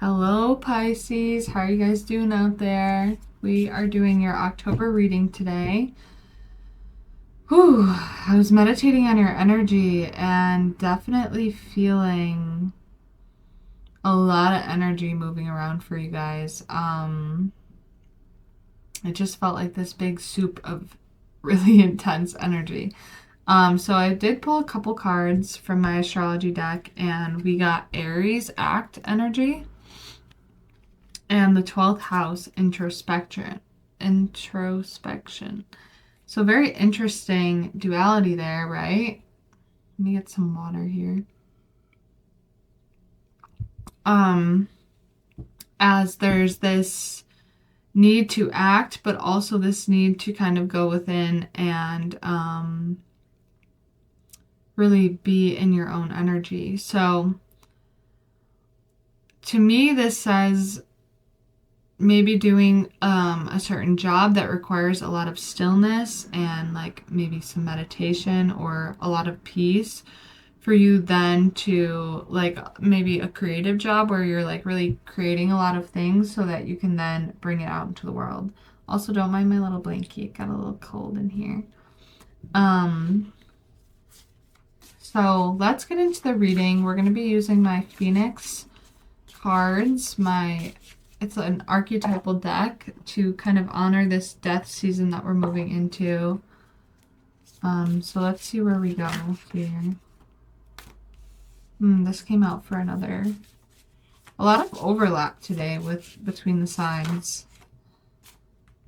Hello, Pisces. How are you guys doing out there? We are doing your October reading today. Whew, I was meditating on your energy and definitely feeling a lot of energy moving around for you guys. It just felt like this big soup of really intense energy. So I did pull a couple cards from my astrology deck, and we got Aries Act energy and the 12th house introspection. So very interesting duality there, right? Let me get some water here. As there's this need to act, but also this need to kind of go within and really be in your own energy. So to me, this says maybe doing a certain job that requires a lot of stillness and like maybe some meditation or a lot of peace for you then to like maybe a creative job where you're like really creating a lot of things so that you can then bring it out into the world. Also, don't mind my little blankie. It got a little cold in here. So let's get into the reading. We're going to be using my Phoenix cards, it's an archetypal deck to kind of honor this death season that we're moving into. So let's see where we go here. This came out for a lot of overlap today between the signs,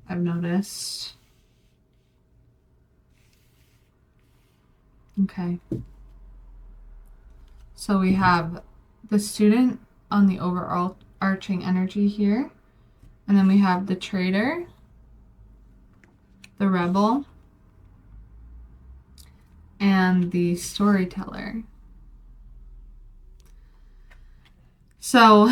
I've noticed. Okay. So we have the student on the overall arching energy here. And then we have the trader, the rebel, and the storyteller. So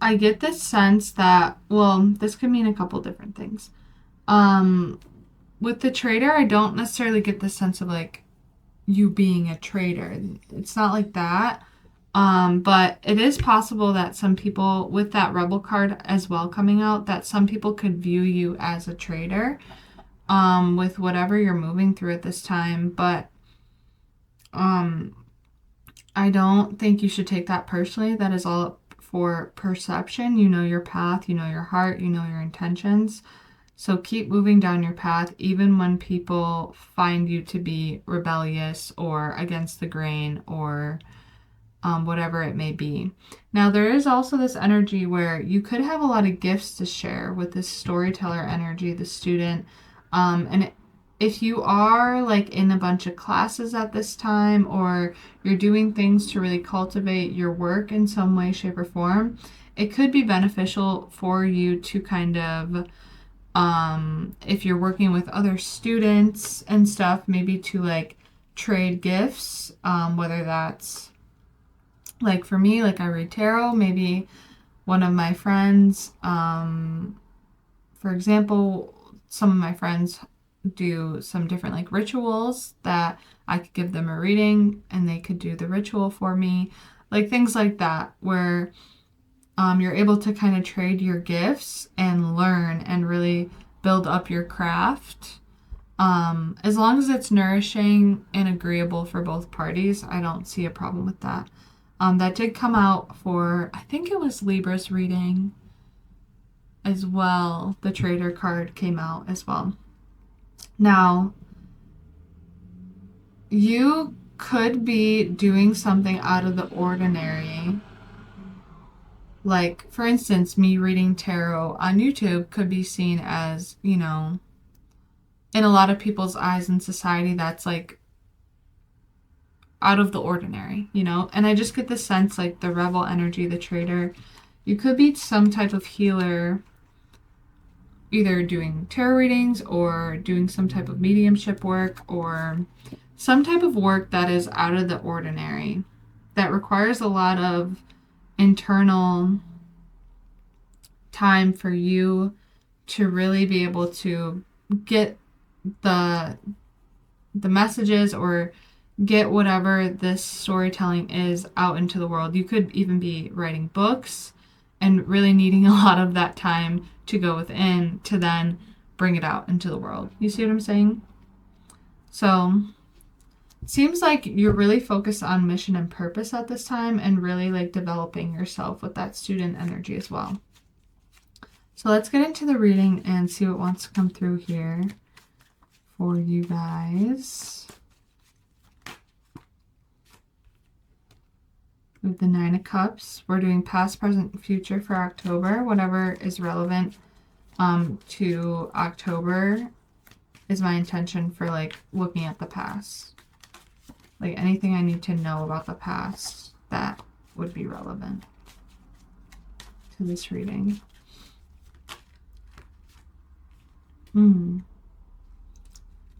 I get this sense that, well, this could mean a couple different things. With the trader, I don't necessarily get the sense of like you being a traitor. It's not like that. But it is possible that some people, with that rebel card as well coming out, that some people could view you as a traitor with whatever you're moving through at this time. But I don't think you should take that personally. That is all for perception. You know your path, you know your heart, you know your intentions. So keep moving down your path, even when people find you to be rebellious or against the grain or whatever it may be. Now, there is also this energy where you could have a lot of gifts to share with this storyteller energy, the student. And if you are like in a bunch of classes at this time, or you're doing things to really cultivate your work in some way, shape, or form, it could be beneficial for you to kind of, if you're working with other students and stuff, maybe to like trade gifts, whether that's like for me, like I read tarot, maybe one of my friends, for example, some of my friends do some different like rituals that I could give them a reading and they could do the ritual for me, like things like that, where you're able to kind of trade your gifts and learn and really build up your craft. As long as it's nourishing and agreeable for both parties, I don't see a problem with that. That did come out for, I think it was Libra's reading as well. The trader card came out as well. Now, you could be doing something out of the ordinary. Like, for instance, me reading tarot on YouTube could be seen as, you know, in a lot of people's eyes in society, that's like out of the ordinary, you know? And I just get the sense like the rebel energy, the trader, you could be some type of healer, either doing tarot readings or doing some type of mediumship work or some type of work that is out of the ordinary, that requires a lot of internal time for you to really be able to get the messages or get whatever this storytelling is out into the world. You could even be writing books and really needing a lot of that time to go within to then bring it out into the world. You see what I'm saying? So it seems like you're really focused on mission and purpose at this time and really like developing yourself with that student energy as well. So let's get into the reading and see what wants to come through here for you guys. With the Nine of Cups, we're doing past, present, future for October. Whatever is relevant to October is my intention for like looking at the past. Like anything I need to know about the past that would be relevant to this reading. Nine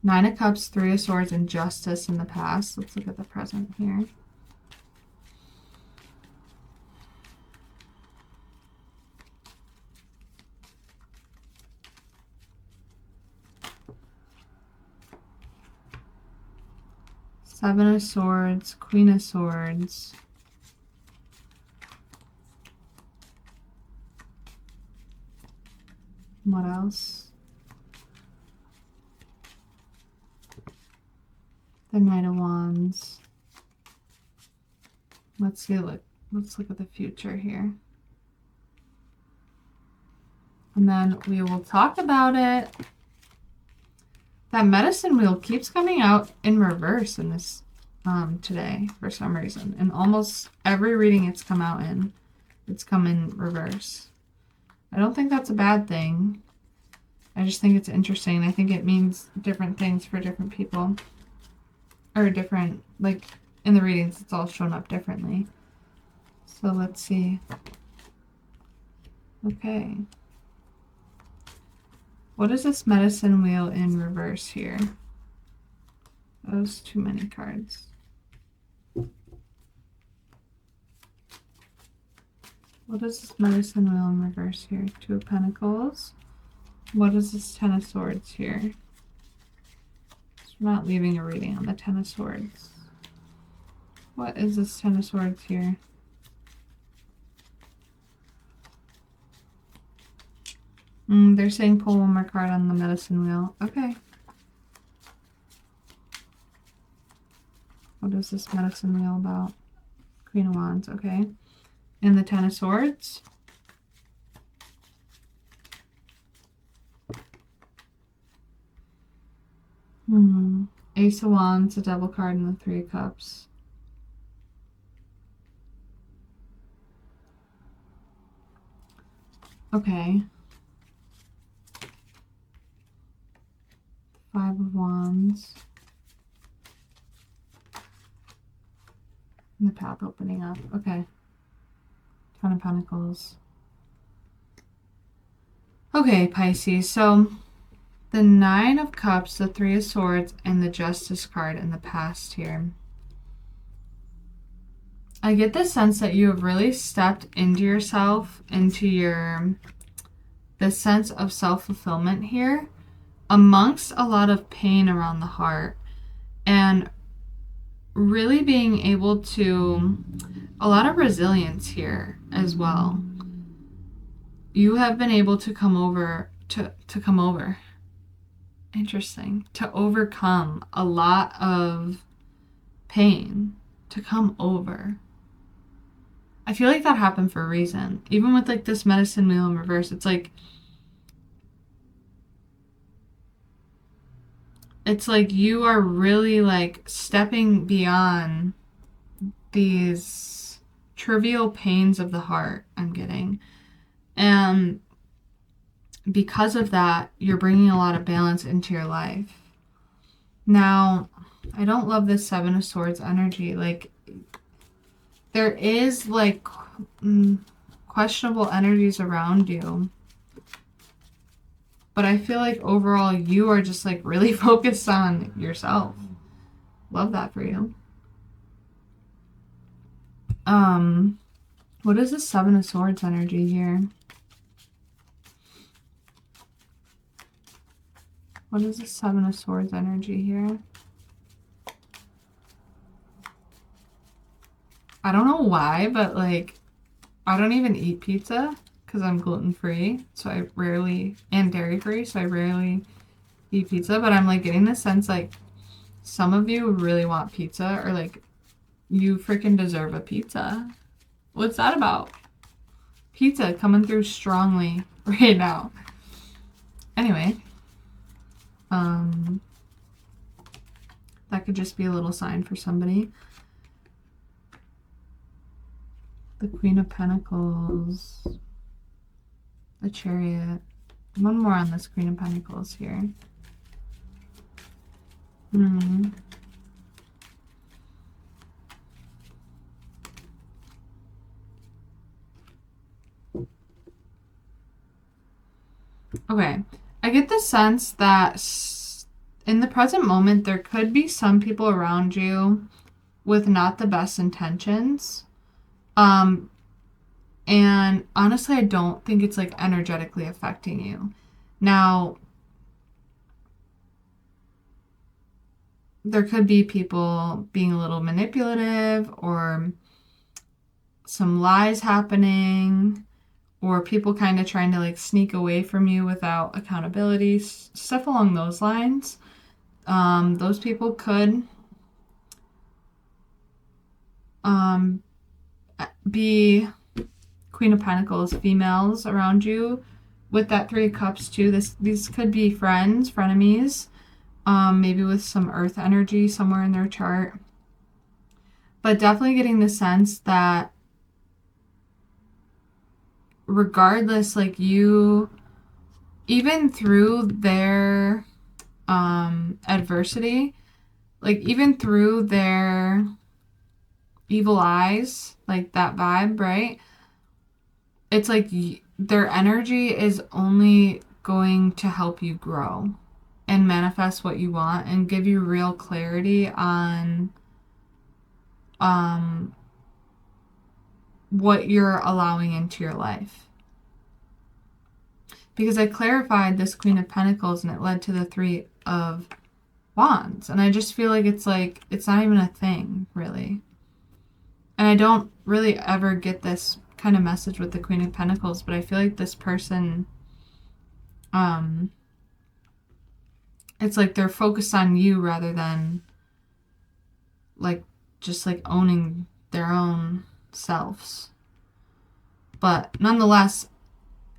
of Cups, Three of Swords, and Justice in the past. Let's look at the present here. Seven of Swords, Queen of Swords. What else? The Knight of Wands. Let's look at the future here. And then we will talk about it. That medicine wheel keeps coming out in reverse in this today for some reason. And almost every reading it's come out in, it's come in reverse. I don't think that's a bad thing. I just think it's interesting. I think it means different things for different people. Or different, like in the readings, it's all shown up differently. So let's see. Okay. What is this medicine wheel in reverse here? That was too many cards. What is this medicine wheel in reverse here? Two of Pentacles. What is this Ten of Swords here? So we're not leaving a reading on the Ten of Swords. What is this Ten of Swords here? They're saying pull one more card on the medicine wheel. Okay. What is this medicine wheel about? Queen of Wands. Okay. And the Ten of Swords. Ace of Wands, the Devil card, and the Three of Cups. Okay. Five of Wands. And the path opening up. Okay. Ten of Pentacles. Okay, Pisces. So the Nine of Cups, the Three of Swords, and the Justice card in the past here. I get the sense that you have really stepped into yourself, into the sense of self-fulfillment here, amongst a lot of pain around the heart, and really being able to, a lot of resilience here as well. You have been able to come over, interesting, to overcome a lot of pain, to come over. I feel like that happened for a reason. Even with like this medicine wheel in reverse, it's like you are really like stepping beyond these trivial pains of the heart I'm getting. And because of that, you're bringing a lot of balance into your life. Now, I don't love this Seven of Swords energy. Like, there is like questionable energies around you. But I feel like overall you are just like really focused on yourself. Love that for you. What is the Seven of Swords energy here? What is the Seven of Swords energy here? I don't know why, but like, I don't even eat pizza because I'm gluten-free. So I rarely, and dairy-free. So I rarely eat pizza. But I'm like getting the sense like some of you really want pizza, or like you freaking deserve a pizza. What's that about? Pizza coming through strongly right now. Anyway, that could just be a little sign for somebody. The Queen of Pentacles, the Chariot. One more on this Queen of Pentacles here. Okay, I get the sense that in the present moment, there could be some people around you with not the best intentions. And honestly, I don't think it's like energetically affecting you. Now, there could be people being a little manipulative, or some lies happening, or people kind of trying to like sneak away from you without accountability, stuff along those lines. Those people could be Queen of Pentacles females around you with that Three of Cups too. These could be friends, frenemies, maybe with some earth energy somewhere in their chart. But definitely getting the sense that regardless, like you, even through their adversity, like even through their evil eyes, like that vibe, right? It's like their energy is only going to help you grow and manifest what you want and give you real clarity on what you're allowing into your life. Because I clarified this Queen of Pentacles and it led to the Three of Wands. And I just feel like it's not even a thing, really. And I don't really ever get this kind of message with the Queen of Pentacles, but I feel like this person, it's like they're focused on you rather than like just like owning their own selves. But nonetheless,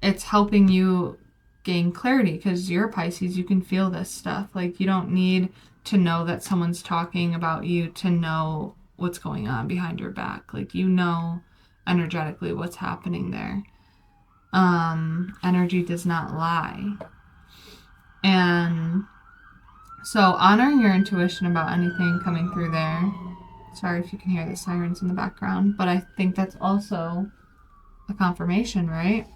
it's helping you gain clarity because you're a Pisces. You can feel this stuff. Like you don't need to know that someone's talking about you to know what's going on behind your back. Like you know energetically what's happening there. Energy does not lie. And so honoring your intuition about anything coming through there. Sorry if you can hear the sirens in the background, but I think that's also a confirmation, right?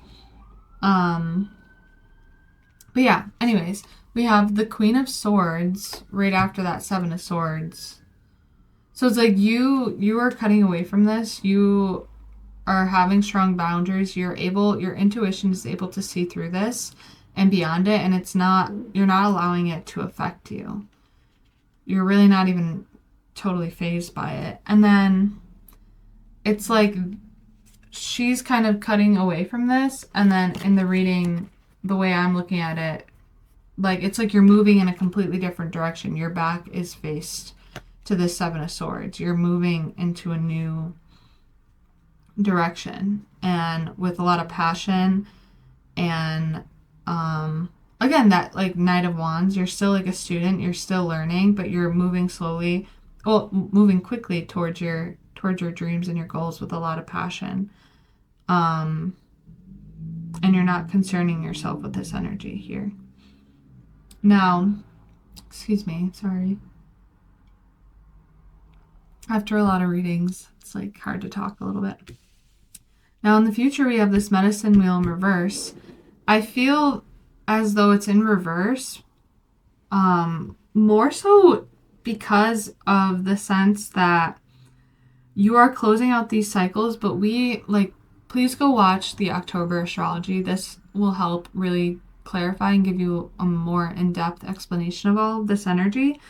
But yeah, anyways, we have the Queen of Swords right after that Seven of Swords. So it's like you are cutting away from this. You are having strong boundaries. Your intuition is able to see through this and beyond it, and you're not allowing it to affect you. You're really not even totally fazed by it. And then it's like she's kind of cutting away from this, and then in the reading, the way I'm looking at it, like it's like you're moving in a completely different direction. Your back is faced to the Seven of Swords. You're moving into a new direction and with a lot of passion. And again, that like Knight of Wands, you're still like a student, you're still learning, but you're moving moving quickly towards your dreams and your goals with a lot of passion. And you're not concerning yourself with this energy here. Now, excuse me, sorry. After a lot of readings, it's like hard to talk a little bit. Now in the future, we have this Medicine Wheel in reverse. I feel as though it's in reverse, more so because of the sense that you are closing out these cycles, but please go watch the October astrology. This will help really clarify and give you a more in-depth explanation of all of this energy.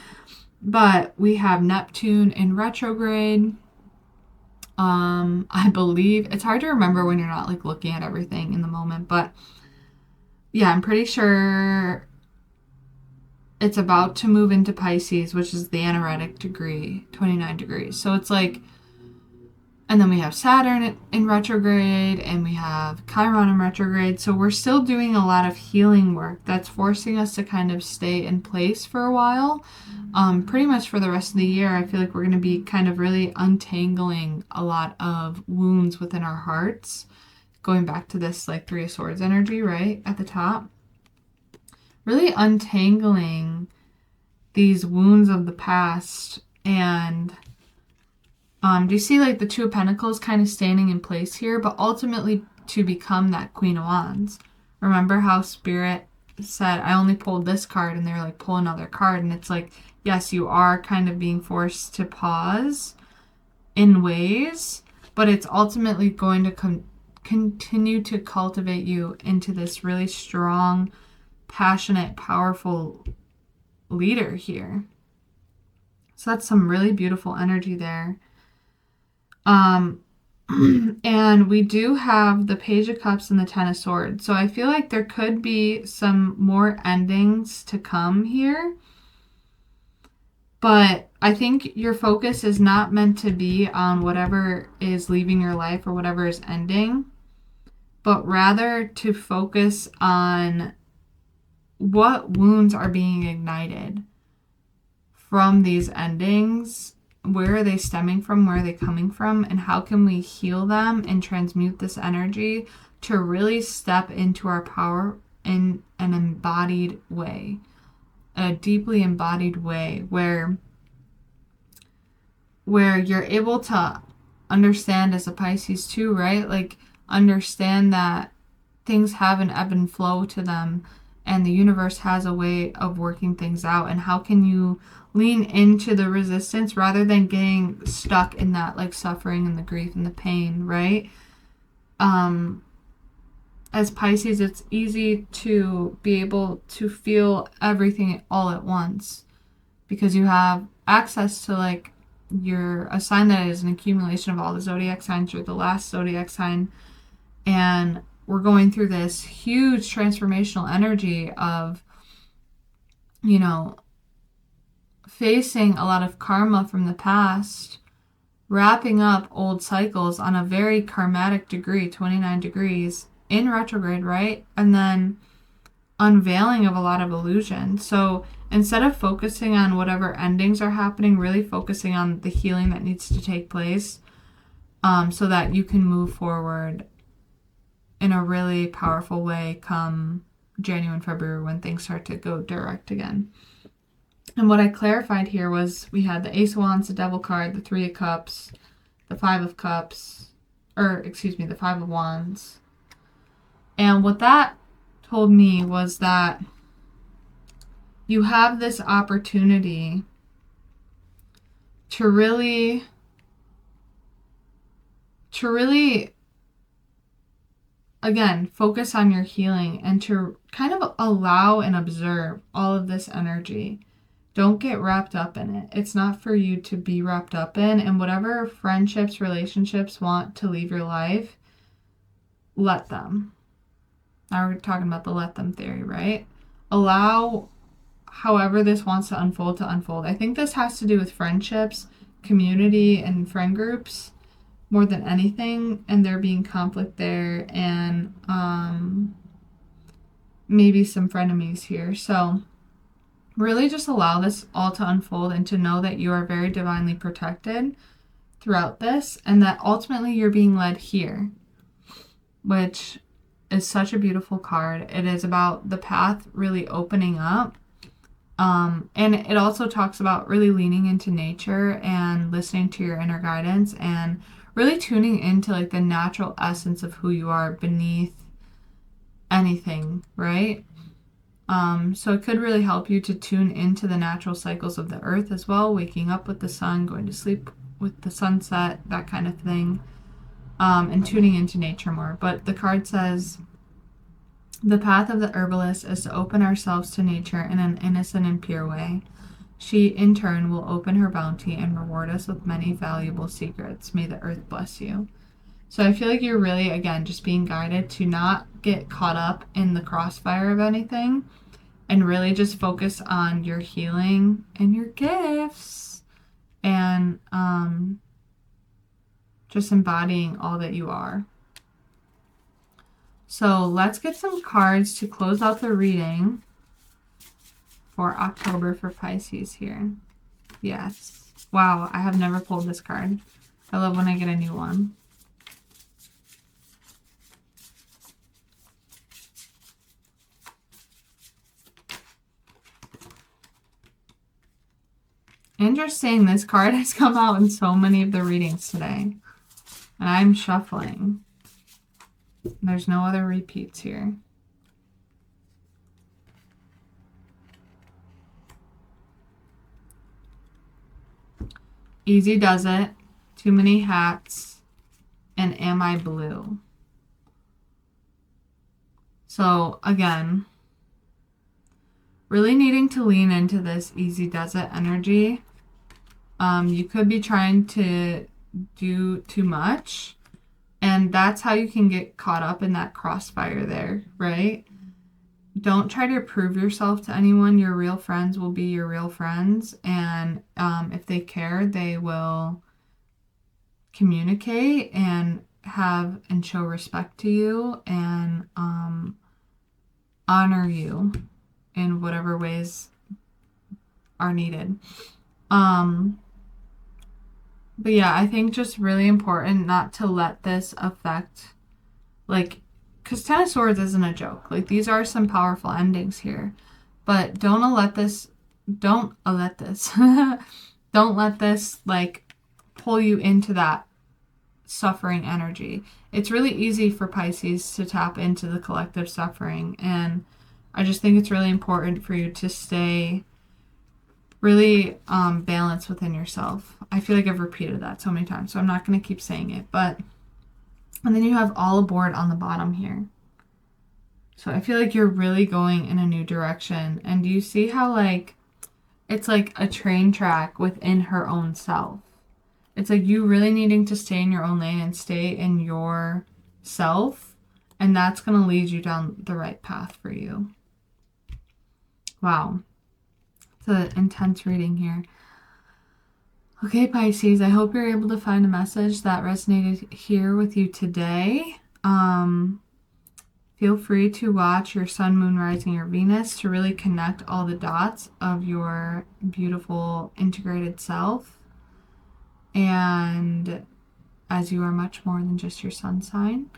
But we have Neptune in retrograde. I believe it's hard to remember when you're not like looking at everything in the moment, but yeah, I'm pretty sure it's about to move into Pisces, which is the anaretic degree, 29 degrees. So it's like, and then we have Saturn in retrograde, and we have Chiron in retrograde. So we're still doing a lot of healing work that's forcing us to kind of stay in place for a while. Pretty much for the rest of the year, I feel like we're going to be kind of really untangling a lot of wounds within our hearts. Going back to this like Three of Swords energy, right, at the top. Really untangling these wounds of the past. And do you see like the Two of Pentacles kind of standing in place here, but ultimately to become that Queen of Wands? Remember how Spirit said, I only pulled this card, and they're like, pull another card. And it's like, yes, you are kind of being forced to pause in ways, but it's ultimately going to continue to cultivate you into this really strong, passionate, powerful leader here. So that's some really beautiful energy there. And we do have the Page of Cups and the Ten of Swords. So I feel like there could be some more endings to come here. But I think your focus is not meant to be on whatever is leaving your life or whatever is ending, but rather to focus on what wounds are being ignited from these endings. Where are they stemming from? Where are they coming from? And how can we heal them and transmute this energy to really step into our power in an embodied way, a deeply embodied way where you're able to understand as a Pisces too, right? Like understand that things have an ebb and flow to them, and the universe has a way of working things out. And how can you lean into the resistance rather than getting stuck in that like suffering and the grief and the pain, right? As Pisces, it's easy to be able to feel everything all at once because you have access to like a sign that is an accumulation of all the zodiac signs. You're the last zodiac sign, and we're going through this huge transformational energy of, you know, facing a lot of karma from the past, wrapping up old cycles on a very karmatic degree, 29 degrees in retrograde, right? And then unveiling of a lot of illusion. So instead of focusing on whatever endings are happening, really focusing on the healing that needs to take place, so that you can move forward in a really powerful way come January and February when things start to go direct again. And what I clarified here was we had the Ace of Wands, the Devil card, the Three of Cups, the Five of Cups, the Five of Wands. And what that told me was that you have this opportunity to really again, focus on your healing and to kind of allow and observe all of this energy. Don't get wrapped up in it. It's not for you to be wrapped up in. And whatever friendships, relationships want to leave your life, let them. Now we're talking about the let them theory, right? Allow however this wants to unfold. I think this has to do with friendships, community, and friend groups more than anything, and there being conflict there, and maybe some frenemies here. So really just allow this all to unfold and to know that you are very divinely protected throughout this, and that ultimately you're being led here, which is such a beautiful card. It is about the path really opening up. And it also talks about really leaning into nature and listening to your inner guidance and really tuning into like the natural essence of who you are beneath anything, right? So it could really help you to tune into the natural cycles of the earth as well, waking up with the sun, going to sleep with the sunset, that kind of thing, and tuning into nature more. But the card says, the path of the herbalist is to open ourselves to nature in an innocent and pure way, She, in turn, will open her bounty and reward us with many valuable secrets. May the earth bless you. So I feel like you're really, again, just being guided to not get caught up in the crossfire of anything and really just focus on your healing and your gifts and just embodying all that you are. So let's get some cards to close out the reading for October for Pisces here. Yes. Wow, I have never pulled this card. I love when I get a new one. Interesting, this card has come out in so many of the readings today. And I'm shuffling. There's no other repeats here. Easy does it. Too many hats. And am I blue? So again, really needing to lean into this easy does it energy. You could be trying to do too much. And that's how you can get caught up in that crossfire there, right? Don't try to prove yourself to anyone. Your real friends will be your real friends. And if they care, they will communicate and have and show respect to you and honor you in whatever ways are needed. But yeah, I think just really important not to let this affect, like, because Ten of Swords isn't a joke. Like, these are some powerful endings here. But don't let this, like, pull you into that suffering energy. It's really easy for Pisces to tap into the collective suffering. And I just think it's really important for you to stay really balanced within yourself. I feel like I've repeated that so many times, so I'm not going to keep saying it. And then you have all aboard on the bottom here. So I feel like you're really going in a new direction. And do you see how, like, it's like a train track within her own self? It's like you really needing to stay in your own lane and stay in your self. And that's going to lead you down the right path for you. Wow. It's an intense reading here. Okay, Pisces, I hope you're able to find a message that resonated here with you today. Feel free to watch your sun, moon, rising, or Venus to really connect all the dots of your beautiful integrated self. And as you are much more than just your sun sign.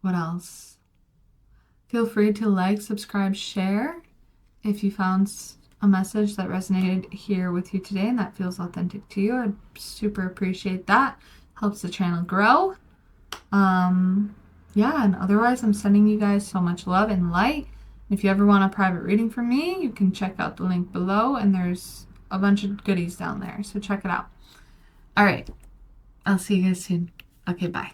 What else? Feel free to like, subscribe, share if you found a message that resonated here with you today and that feels authentic to you. I'd super appreciate that. Helps the channel grow. Yeah, and otherwise I'm sending you guys so much love and light. If you ever want a private reading from me, you can check out the link below and there's a bunch of goodies down there. So check it out. All right. I'll see you guys soon. Okay, bye.